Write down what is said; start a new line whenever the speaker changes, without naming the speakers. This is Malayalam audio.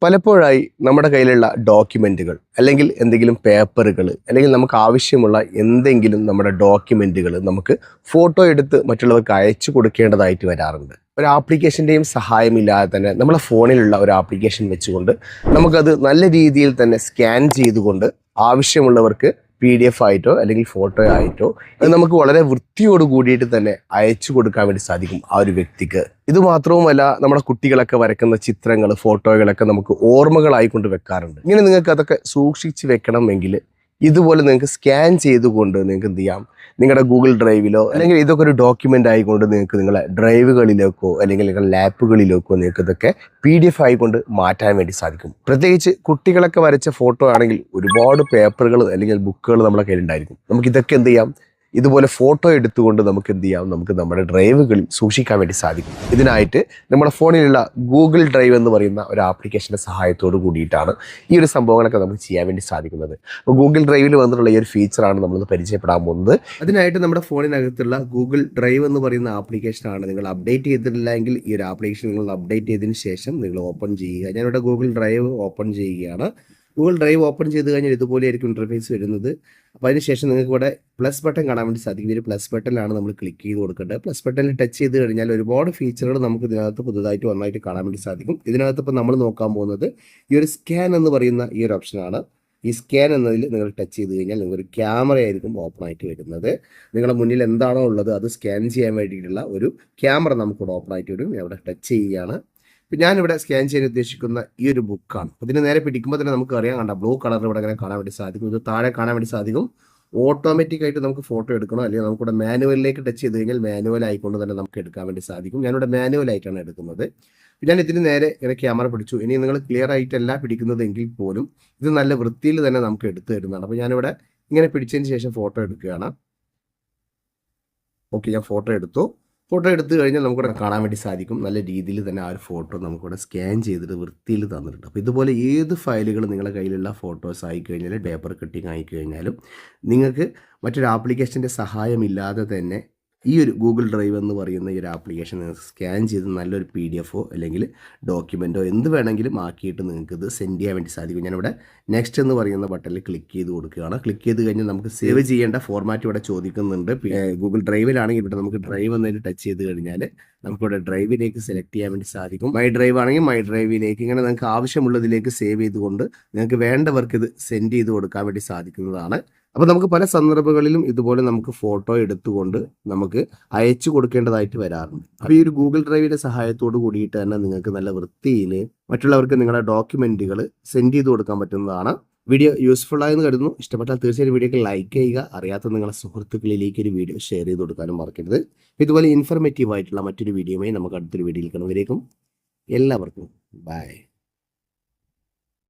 പലപ്പോഴായി നമ്മുടെ കയ്യിലുള്ള ഡോക്യുമെന്റുകൾ അല്ലെങ്കിൽ എന്തെങ്കിലും പേപ്പറുകൾ അല്ലെങ്കിൽ നമുക്ക് ആവശ്യമുള്ള എന്തെങ്കിലും നമ്മുടെ ഡോക്യുമെന്റുകൾ നമുക്ക് ഫോട്ടോ എടുത്ത് മറ്റുള്ളവർക്ക് അയച്ചു കൊടുക്കേണ്ടതായിട്ട് വരാറുണ്ട്. ഒരു ആപ്ലിക്കേഷൻ്റെയും സഹായമില്ലാതെ തന്നെ നമ്മളെ ഫോണിലുള്ള ഒരു ആപ്ലിക്കേഷൻ വെച്ചുകൊണ്ട് നമുക്കത് നല്ല രീതിയിൽ തന്നെ സ്കാൻ ചെയ്തുകൊണ്ട് ആവശ്യമുള്ളവർക്ക് PDF ആയിട്ടോ അല്ലെങ്കിൽ ഫോട്ടോ ആയിട്ടോ അത് നമുക്ക് വളരെ വൃത്തിയോട് കൂടിയിട്ട് തന്നെ അയച്ചു കൊടുക്കാൻ വേണ്ടി സാധിക്കും ആ ഒരു വ്യക്തിക്ക്. ഇത് മാത്രവുമല്ല, നമ്മുടെ കുട്ടികളൊക്കെ വരയ്ക്കുന്ന ചിത്രങ്ങൾ, ഫോട്ടോകളൊക്കെ നമുക്ക് ഓർമ്മകളായി കൊണ്ട് വെക്കാറുണ്ട്. ഇങ്ങനെ നിങ്ങൾക്ക് അതൊക്കെ സൂക്ഷിച്ച് വെക്കണമെങ്കിൽ ഇതുപോലെ നിങ്ങൾക്ക് സ്കാൻ ചെയ്തുകൊണ്ട് നിങ്ങൾക്ക് എന്ത് ചെയ്യാം, നിങ്ങളുടെ ഗൂഗിൾ ഡ്രൈവിലോ അല്ലെങ്കിൽ ഇതൊക്കെ ഒരു ഡോക്യുമെൻ്റ് ആയിക്കൊണ്ട് നിങ്ങൾക്ക് നിങ്ങളെ ഡ്രൈവുകളിലേക്കോ അല്ലെങ്കിൽ നിങ്ങളുടെ ലാപ്പുകളിലേക്കോ നിങ്ങൾക്ക് ഇതൊക്കെ PDF ആയിക്കൊണ്ട് മാറ്റാൻ വേണ്ടി സാധിക്കും. പ്രത്യേകിച്ച് കുട്ടികളൊക്കെ വരച്ച ഫോട്ടോ ആണെങ്കിൽ ഒരുപാട് പേപ്പറുകൾ അല്ലെങ്കിൽ ബുക്കുകൾ നമ്മുടെ കയ്യിലുണ്ടായിരിക്കും. നമുക്ക് ഇതൊക്കെ എന്ത് ചെയ്യാം, ഇതുപോലെ ഫോട്ടോ എടുത്തുകൊണ്ട് നമുക്ക് എന്ത് ചെയ്യാം, നമുക്ക് നമ്മുടെ ഡ്രൈവുകളിൽ സൂക്ഷിക്കാൻ വേണ്ടി സാധിക്കും. ഇതിനായിട്ട് നമ്മുടെ ഫോണിലുള്ള ഗൂഗിൾ ഡ്രൈവ് എന്ന് പറയുന്ന ഒരു ആപ്ലിക്കേഷൻ്റെ സഹായത്തോട് കൂടിയിട്ടാണ് ഈ ഒരു സംഭവങ്ങളൊക്കെ നമുക്ക് ചെയ്യാൻ വേണ്ടി സാധിക്കുന്നത്. അപ്പോൾ ഗൂഗിൾ ഡ്രൈവിൽ വന്നിട്ടുള്ള ഈ ഒരു ഫീച്ചറാണ് നമ്മളിന്ന് പരിചയപ്പെടാൻ പോകുന്നത്. അതിനായിട്ട് നമ്മുടെ ഫോണിനകത്തുള്ള ഗൂഗിൾ ഡ്രൈവ് എന്ന് പറയുന്ന ആപ്ലിക്കേഷനാണ് നിങ്ങൾ അപ്ഡേറ്റ് ചെയ്തിട്ടില്ലെങ്കിൽ ഈ ഒരു ആപ്ലിക്കേഷൻ നിങ്ങൾ അപ്ഡേറ്റ് ചെയ്തതിന് ശേഷം നിങ്ങൾ ഓപ്പൺ ചെയ്യുക. ഞാനിവിടെ ഗൂഗിൾ ഡ്രൈവ് ഓപ്പൺ ചെയ്യുകയാണ്. ഗൂഗിൾ ഡ്രൈവ് ഓപ്പൺ ചെയ്ത് കഴിഞ്ഞാൽ ഇതുപോലെയായിരിക്കും ഇൻ്റർഫേസ് വരുന്നത്. അപ്പോൾ അതിനുശേഷം നിങ്ങൾക്ക് ഇവിടെ പ്ലസ് ബട്ടൺ കാണാൻ വേണ്ടി സാധിക്കും. ഈ പ്ലസ് ബട്ടണിലാണ് നമ്മൾ ക്ലിക്ക് ചെയ്ത് കൊടുക്കേണ്ടത്. പ്ലസ് ബട്ടണിൽ ടച്ച് ചെയ്ത് കഴിഞ്ഞാൽ ഒരുപാട് ഫീച്ചറുകൾ നമുക്ക് ഇതിനകത്ത് പുതുതായിട്ട് വന്നായിട്ട് കാണാൻ വേണ്ടി സാധിക്കും. ഇതിനകത്ത് ഇപ്പോൾ നമ്മൾ നോക്കാൻ പോകുന്നത് ഈ ഒരു സ്കാൻ എന്ന് പറയുന്ന ഈ ഒരു ഓപ്ഷനാണ്. ഈ സ്കാൻ എന്നതിൽ നിങ്ങൾ ടച്ച് ചെയ്ത് കഴിഞ്ഞാൽ നിങ്ങൾക്കൊരു ക്യാമറ ആയിരിക്കും ഓപ്പൺ ആയിട്ട് വരുന്നത്. നിങ്ങളുടെ മുന്നിൽ എന്താണോ ഉള്ളത് അത് സ്കാൻ ചെയ്യാൻ വേണ്ടിയിട്ടുള്ള ഒരു ക്യാമറ നമുക്കിവിടെ ഓപ്പൺ ആയിട്ട് വരും. ഇവിടെ ടച്ച് ചെയ്യുകയാണ്. ഇപ്പം ഞാനിവിടെ സ്കാൻ ചെയ്യാൻ ഉദ്ദേശിക്കുന്ന ഈ ഒരു ബുക്കാണ്. ഇതിന് നേരെ പിടിക്കുമ്പോൾ തന്നെ നമുക്ക് അറിയാൻ കണ്ട ബ്ലൂ കളർ ഇവിടെ ഇങ്ങനെ കാണാൻ വേണ്ടി സാധിക്കും. ഇത് താഴെ കാണാൻ വേണ്ടി സാധിക്കും. ഓട്ടോമാറ്റിക്കായിട്ട് നമുക്ക് ഫോട്ടോ എടുക്കണോ അല്ലെങ്കിൽ നമുക്കിവിടെ മാനുവലിലേക്ക് ടച്ച് ചെയ്ത് കഴിഞ്ഞാൽ മാനുവൽ ആയിക്കൊണ്ട് തന്നെ നമുക്ക് എടുക്കാൻ വേണ്ടി സാധിക്കും. ഞാനിവിടെ മാനുവലായിട്ടാണ് എടുക്കുന്നത്. ഞാൻ ഇതിന് നേരെ ഇങ്ങനെ ക്യാമറ പിടിച്ചു. ഇനി നിങ്ങൾ ക്ലിയർ ആയിട്ടല്ല പിടിക്കുന്നതെങ്കിൽ പോലും ഇത് നല്ല വൃത്തിയിൽ തന്നെ നമുക്ക് എടുത്തു തരുന്നതാണ്. അപ്പോൾ ഞാനിവിടെ ഇങ്ങനെ പിടിച്ചതിന് ശേഷം ഫോട്ടോ എടുക്കുകയാണ്. ഓക്കെ, ഞാൻ ഫോട്ടോ എടുത്തു. ഫോട്ടോ എടുത്തു കഴിഞ്ഞാൽ നമുക്കിവിടെ കാണാൻ വേണ്ടി സാധിക്കും. നല്ല രീതിയിൽ തന്നെ ആ ഒരു ഫോട്ടോ നമുക്കിവിടെ സ്കാൻ ചെയ്തിട്ട് വൃത്തിയിൽ തന്നിട്ടുണ്ട്. അപ്പോൾ ഇതുപോലെ ഏത് ഫയലുകൾ നിങ്ങളുടെ കയ്യിലുള്ള ഫോട്ടോസ് ആയിക്കഴിഞ്ഞാൽ, പേപ്പർ കട്ടിങ് ആയിക്കഴിഞ്ഞാലും നിങ്ങൾക്ക് മറ്റൊരു ആപ്ലിക്കേഷൻ്റെ സഹായമില്ലാതെ തന്നെ ഈ ഒരു ഗൂഗിൾ ഡ്രൈവ് എന്ന് പറയുന്ന ഈ ഒരു ആപ്ലിക്കേഷൻ നിങ്ങൾക്ക് സ്കാൻ ചെയ്ത് നല്ലൊരു PDF അല്ലെങ്കിൽ ഡോക്യുമെൻറ്റോ എന്ത് വേണമെങ്കിലും ആക്കിയിട്ട് നിങ്ങൾക്ക് ഇത് സെൻഡ് ചെയ്യാൻ വേണ്ടി സാധിക്കും. ഞാനിവിടെ നെക്സ്റ്റ് എന്ന് പറയുന്ന ബട്ടണിൽ ക്ലിക്ക് ചെയ്ത് കൊടുക്കുകയാണ്. ക്ലിക്ക് ചെയ്ത് കഴിഞ്ഞാൽ നമുക്ക് സേവ് ചെയ്യേണ്ട ഫോർമാറ്റ് ഇവിടെ ചോദിക്കുന്നുണ്ട്. ഗൂഗിൾ ഡ്രൈവിലാണെങ്കിൽ ഇവിടെ നമുക്ക് ഡ്രൈവ് എന്നതിൽ ടച്ച് ചെയ്ത് കഴിഞ്ഞാൽ നമുക്കിവിടെ ഡ്രൈവിലേക്ക് സെലക്ട് ചെയ്യാൻ വേണ്ടി സാധിക്കും. മൈ ഡ്രൈവ് ആണെങ്കിൽ മൈ ഡ്രൈവിലേക്ക് ഇങ്ങനെ നിങ്ങൾക്ക് ആവശ്യമുള്ളതിലേക്ക് സേവ് ചെയ്തുകൊണ്ട് നിങ്ങൾക്ക് വേണ്ടവർക്ക് ഇത് സെൻഡ് ചെയ്ത് കൊടുക്കാൻ വേണ്ടി സാധിക്കുന്നതാണ്. അപ്പോൾ നമുക്ക് പല സന്ദർഭങ്ങളിലും ഇതുപോലെ നമുക്ക് ഫോട്ടോ എടുത്തുകൊണ്ട് നമുക്ക് അയച്ചു കൊടുക്കേണ്ടതായിട്ട് വരാറുണ്ട്. അപ്പോൾ ഈ ഒരു ഗൂഗിൾ ഡ്രൈവിൻ്റെ സഹായത്തോട് കൂടിയിട്ട് തന്നെ നിങ്ങൾക്ക് നല്ല വൃത്തിയിൽ മറ്റുള്ളവർക്ക് നിങ്ങളുടെ ഡോക്യുമെൻറ്റുകൾ സെൻഡ് ചെയ്ത് കൊടുക്കാൻ പറ്റുന്നതാണ്. വീഡിയോ യൂസ്ഫുൾ ആയെന്ന് കരുതുന്നു. ഇഷ്ടപ്പെട്ടാൽ തീർച്ചയായും വീഡിയോക്ക് ലൈക്ക് ചെയ്യുക. അറിയാത്ത നിങ്ങളുടെ സുഹൃത്തുക്കളിലേക്ക് ഒരു വീഡിയോ ഷെയർ ചെയ്ത് കൊടുക്കാനും മറക്കരുത്. ഇതുപോലെ ഇൻഫർമേറ്റീവ് ആയിട്ടുള്ള മറ്റൊരു വീഡിയോയുമായി നമുക്ക് അടുത്തൊരു വീഡിയോയിൽ കാണുന്നവരേക്കും എല്ലാവർക്കും ബൈ.